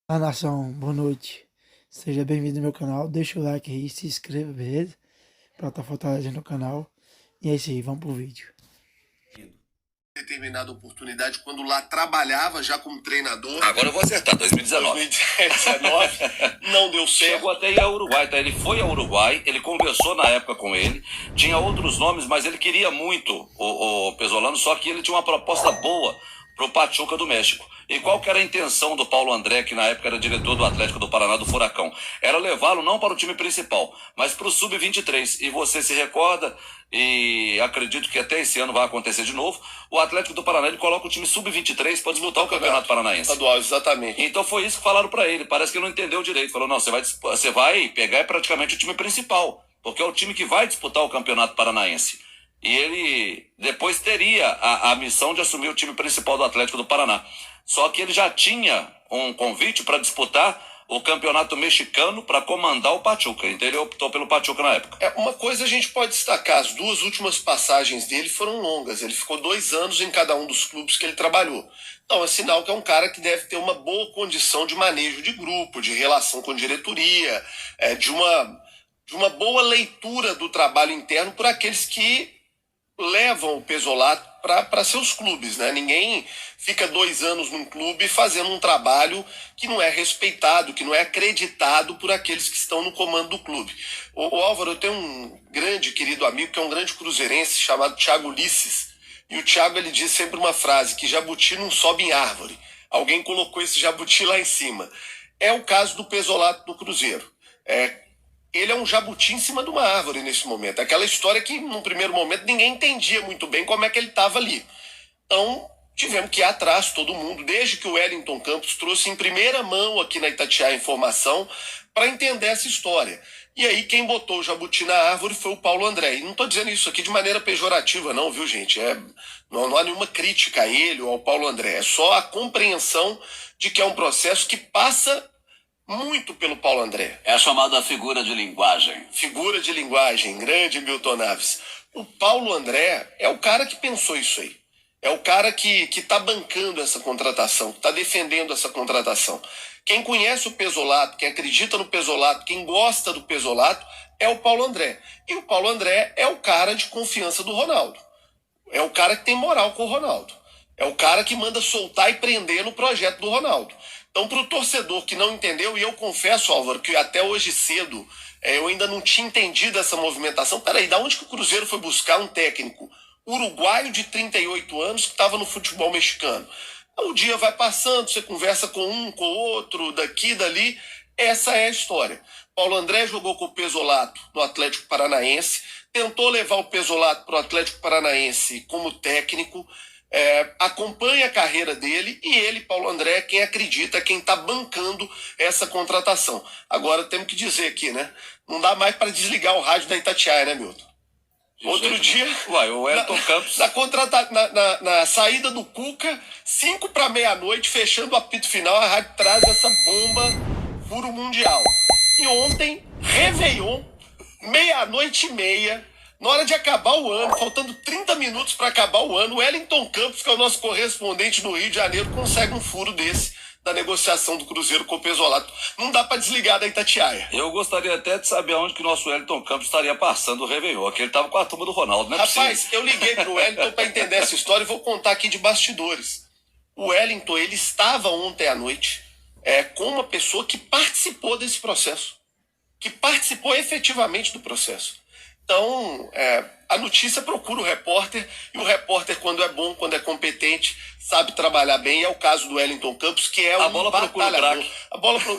Olá, nação, boa noite. Seja bem-vindo ao meu canal. Deixa o like aí, se inscreva, beleza? Pra estar fortalecendo o canal. E é isso aí, vamos pro vídeo. Determinada oportunidade quando lá trabalhava já como treinador. Agora eu vou acertar, 2019. 2019 não deu certo. Chegou até ir ao Uruguai, tá? Ele foi ao Uruguai, ele conversou na época com ele, tinha outros nomes, mas ele queria muito o Pesolano, só que ele tinha uma proposta boa pro Pachuca do México. E qual que era a intenção do Paulo André, que na época era diretor do Atlético do Paraná, do Furacão? Era levá-lo não para o time principal, mas para o Sub-23. E você se recorda, e acredito que até esse ano vai acontecer de novo, o Atlético do Paraná ele coloca o time Sub-23 para disputar o Campeonato Paranaense. Estadual, exatamente. Então foi isso que falaram para ele. Parece que ele não entendeu direito. Falou, não, você vai pegar praticamente o time principal, porque é o time que vai disputar o Campeonato Paranaense. E ele depois teria a missão de assumir o time principal do Atlético do Paraná. Só que ele já tinha um convite para disputar o campeonato mexicano para comandar o Pachuca. Então ele optou pelo Pachuca na época. Uma coisa a gente pode destacar, as duas últimas passagens dele foram longas. Ele ficou 2 anos em cada um dos clubes que ele trabalhou. Então é sinal que é um cara que deve ter uma boa condição de manejo de grupo, de relação com diretoria, de uma boa leitura do trabalho interno por aqueles que levam o Pesolano para seus clubes, né? Ninguém fica 2 anos num clube fazendo um trabalho que não é respeitado, que não é acreditado por aqueles que estão no comando do clube. O Álvaro, eu tenho um grande querido amigo que é um grande cruzeirense chamado Thiago Ulisses. E o Thiago ele diz sempre uma frase, que jabuti não sobe em árvore. Alguém colocou esse jabuti lá em cima. É o caso do Pesolano no Cruzeiro. Ele é um jabuti em cima de uma árvore nesse momento. Aquela história que, num primeiro momento, ninguém entendia muito bem como é que ele estava ali. Então, tivemos que ir atrás, todo mundo, desde que o Wellington Campos trouxe em primeira mão aqui na Itatiaia a informação para entender essa história. E aí, quem botou o jabuti na árvore foi o Paulo André. E não estou dizendo isso aqui de maneira pejorativa, não, viu, gente? Não há nenhuma crítica a ele ou ao Paulo André. É só a compreensão de que é um processo que passa muito pelo Paulo André. É a chamada figura de linguagem. Figura de linguagem, grande Milton Naves. O Paulo André é o cara que pensou isso aí. É o cara que está bancando essa contratação, que está defendendo essa contratação. Quem conhece o Pesolano, quem acredita no Pesolano, quem gosta do Pesolano, é o Paulo André. E o Paulo André é o cara de confiança do Ronaldo. É o cara que tem moral com o Ronaldo. É o cara que manda soltar e prender no projeto do Ronaldo. Então, para o torcedor que não entendeu, e eu confesso, Álvaro, que até hoje cedo eu ainda não tinha entendido essa movimentação. Peraí, da onde que o Cruzeiro foi buscar um técnico uruguaio de 38 anos que estava no futebol mexicano? O dia vai passando, você conversa com um, com outro, daqui, dali. Essa é a história. Paulo André jogou com o Pesolano no Atlético Paranaense, tentou levar o Pesolano para o Atlético Paranaense como técnico, acompanha a carreira dele e ele, Paulo André, quem acredita, quem está bancando essa contratação. Agora temos que dizer aqui, né? Não dá mais para desligar o rádio da Itatiaia, né, Milton? Outro dia, Uai, o Wellington Campos. Na saída do Cuca, 5 para meia-noite, fechando o apito final, a rádio traz essa bomba furo mundial. E ontem, Réveillon, 00:30, na hora de acabar o ano, faltando 30 minutos para acabar o ano, o Wellington Campos, que é o nosso correspondente no Rio de Janeiro, consegue um furo desse da negociação do Cruzeiro com o Pesolano. Não dá para desligar da Itatiaia. Eu gostaria até de saber aonde que o nosso Wellington Campos estaria passando o Réveillon, que ele estava com a turma do Ronaldo, não é Rapaz, possível. eu liguei pro Wellington para entender essa história e vou contar aqui de bastidores. O Wellington, ele estava ontem à noite com uma pessoa que participou desse processo, que participou efetivamente do processo. Então, a notícia procura o repórter, e o repórter, quando é bom, quando é competente, sabe trabalhar bem. É o caso do Wellington Campos, que é um batalhador.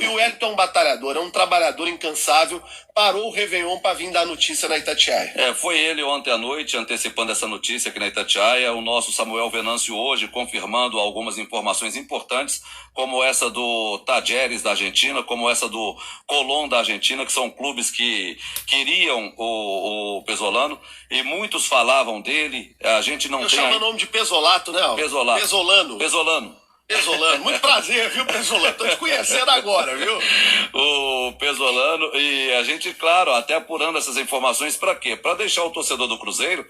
E o Wellington é um batalhador, é um trabalhador incansável. Parou o Réveillon para vir dar notícia na Itatiaia. Foi ele ontem à noite antecipando essa notícia aqui na Itatiaia. O nosso Samuel Venâncio hoje confirmando algumas informações importantes, como essa do Tajeres da Argentina, como essa do Colón da Argentina, que são clubes que queriam o Pesolano, e muitos falavam dele. A gente não Eu tem... chamo o nome de Pesolato, né? Pesolano. Pesolano. Pesolano. Pesolano, muito prazer, viu, Pesolano? Tô te conhecendo agora, viu? O Pesolano, e a gente, claro, até apurando essas informações para quê? Para deixar o torcedor do Cruzeiro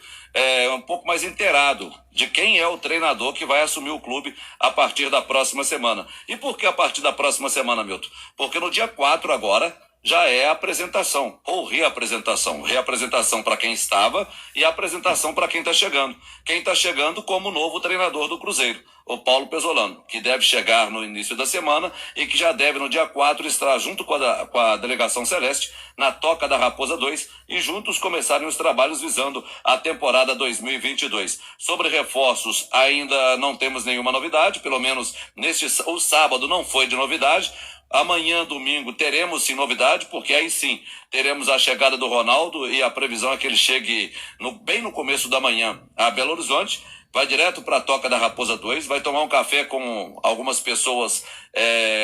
um pouco mais inteirado de quem é o treinador que vai assumir o clube a partir da próxima semana. E por que a partir da próxima semana, Milton? Porque no dia 4 agora já é a apresentação, ou reapresentação. Reapresentação para quem estava e apresentação para quem está chegando. Quem está chegando como novo treinador do Cruzeiro, o Paulo Pesolano, que deve chegar no início da semana e que já deve no dia 4 estar junto com a delegação celeste na Toca da Raposa 2 e juntos começarem os trabalhos visando a temporada 2022. Sobre reforços, ainda não temos nenhuma novidade, pelo menos o sábado não foi de novidade. Amanhã, domingo, teremos sim novidade, porque aí sim teremos a chegada do Ronaldo e a previsão é que ele chegue bem no começo da manhã a Belo Horizonte, vai direto para a Toca da Raposa 2, vai tomar um café com algumas pessoas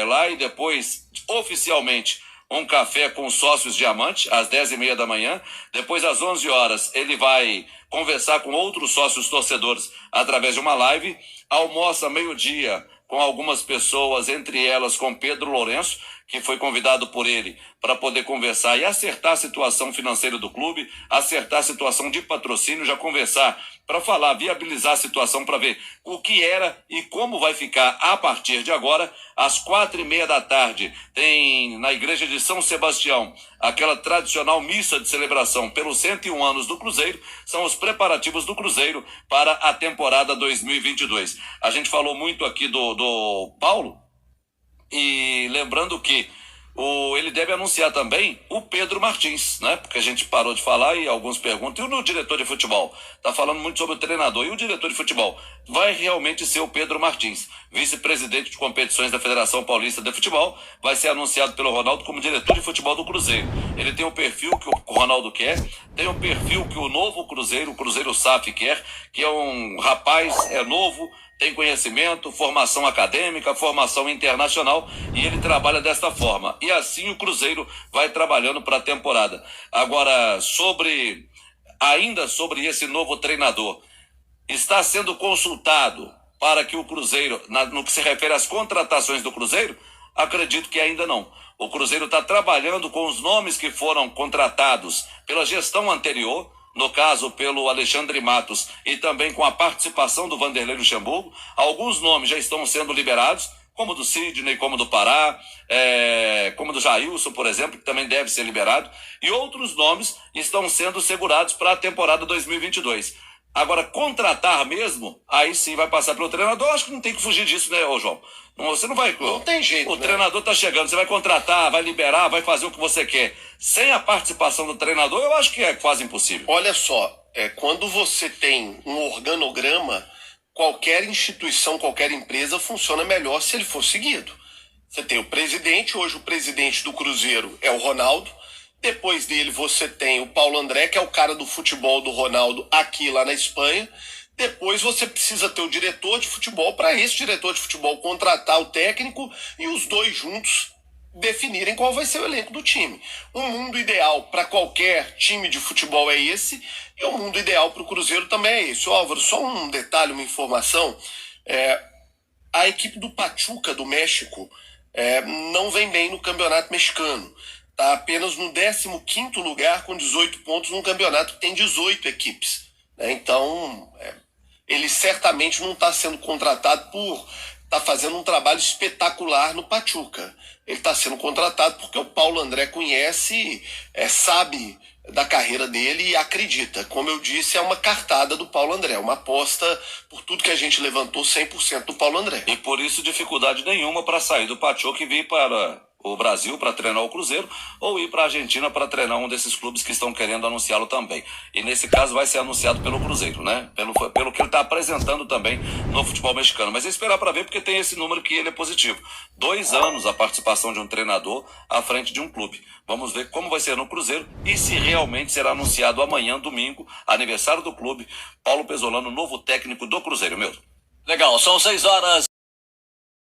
lá e depois, oficialmente, um café com os sócios Diamante, às 10h30 da manhã. Depois, às 11 horas, ele vai conversar com outros sócios torcedores através de uma live, almoça meio-dia com algumas pessoas, entre elas com Pedro Lourenço, que foi convidado por ele para poder conversar e acertar a situação financeira do clube, acertar a situação de patrocínio, já conversar para falar, viabilizar a situação para ver o que era e como vai ficar a partir de agora. Às 4h30 da tarde tem na igreja de São Sebastião aquela tradicional missa de celebração pelos 101 anos do Cruzeiro. São os preparativos do Cruzeiro para a temporada 2022. A gente falou muito aqui do Paulo, e lembrando que ele deve anunciar também o Pedro Martins, né? Porque a gente parou de falar e alguns perguntam, e o diretor de futebol? Tá falando muito sobre o treinador, e o diretor de futebol vai realmente ser o Pedro Martins, vice-presidente de competições da Federação Paulista de Futebol, vai ser anunciado pelo Ronaldo como diretor de futebol do Cruzeiro. Ele tem o perfil que o Ronaldo quer, tem o perfil que o novo Cruzeiro, o Cruzeiro SAF quer, que é um rapaz, novo, tem conhecimento, formação acadêmica, formação internacional, e ele trabalha desta forma. E assim o Cruzeiro vai trabalhando para a temporada. Agora, ainda sobre esse novo treinador, está sendo consultado para que o Cruzeiro, no que se refere às contratações do Cruzeiro? Acredito que ainda não. O Cruzeiro está trabalhando com os nomes que foram contratados pela gestão anterior, no caso pelo Alexandre Matos, e também com a participação do Vanderlei Luxemburgo. Alguns nomes já estão sendo liberados, como do Sidney, como do Pará, como do Jailson, por exemplo, que também deve ser liberado, e outros nomes estão sendo segurados para a temporada 2022. Agora, contratar mesmo, aí sim vai passar pelo treinador. Acho que não tem que fugir disso, né, João? Você não vai... Não tem jeito, O né? treinador tá chegando, você vai contratar, vai liberar, vai fazer o que você quer. Sem a participação do treinador, eu acho que é quase impossível. Olha só, quando você tem um organograma, qualquer instituição, qualquer empresa funciona melhor se ele for seguido. Você tem o presidente, hoje o presidente do Cruzeiro é o Ronaldo. Depois dele você tem o Paulo André, que é o cara do futebol do Ronaldo aqui lá na Espanha. Depois você precisa ter o diretor de futebol, para esse diretor de futebol contratar o técnico e os dois juntos definirem qual vai ser o elenco do time. O mundo ideal para qualquer time de futebol é esse, e o mundo ideal para o Cruzeiro também é esse. Álvaro, só um detalhe, uma informação. A equipe do Pachuca do México não vem bem no campeonato mexicano. Está apenas no 15º lugar com 18 pontos num campeonato que tem 18 equipes. Né? Então, ele certamente não está sendo contratado por estar fazendo um trabalho espetacular no Pachuca. Ele está sendo contratado porque o Paulo André conhece, sabe da carreira dele e acredita. Como eu disse, é uma cartada do Paulo André, uma aposta por tudo que a gente levantou 100% do Paulo André. E por isso dificuldade nenhuma para sair do Pachuca e vir para o Brasil para treinar o Cruzeiro, ou ir para a Argentina para treinar um desses clubes que estão querendo anunciá-lo também. E nesse caso vai ser anunciado pelo Cruzeiro, né? Pelo que ele está apresentando também no futebol mexicano. Mas é esperar para ver, porque tem esse número que ele é positivo. 2 anos a participação de um treinador à frente de um clube. Vamos ver como vai ser no Cruzeiro e se realmente será anunciado amanhã, domingo, aniversário do clube, Paulo Pesolano, novo técnico do Cruzeiro, meu. Legal, são 6 horas.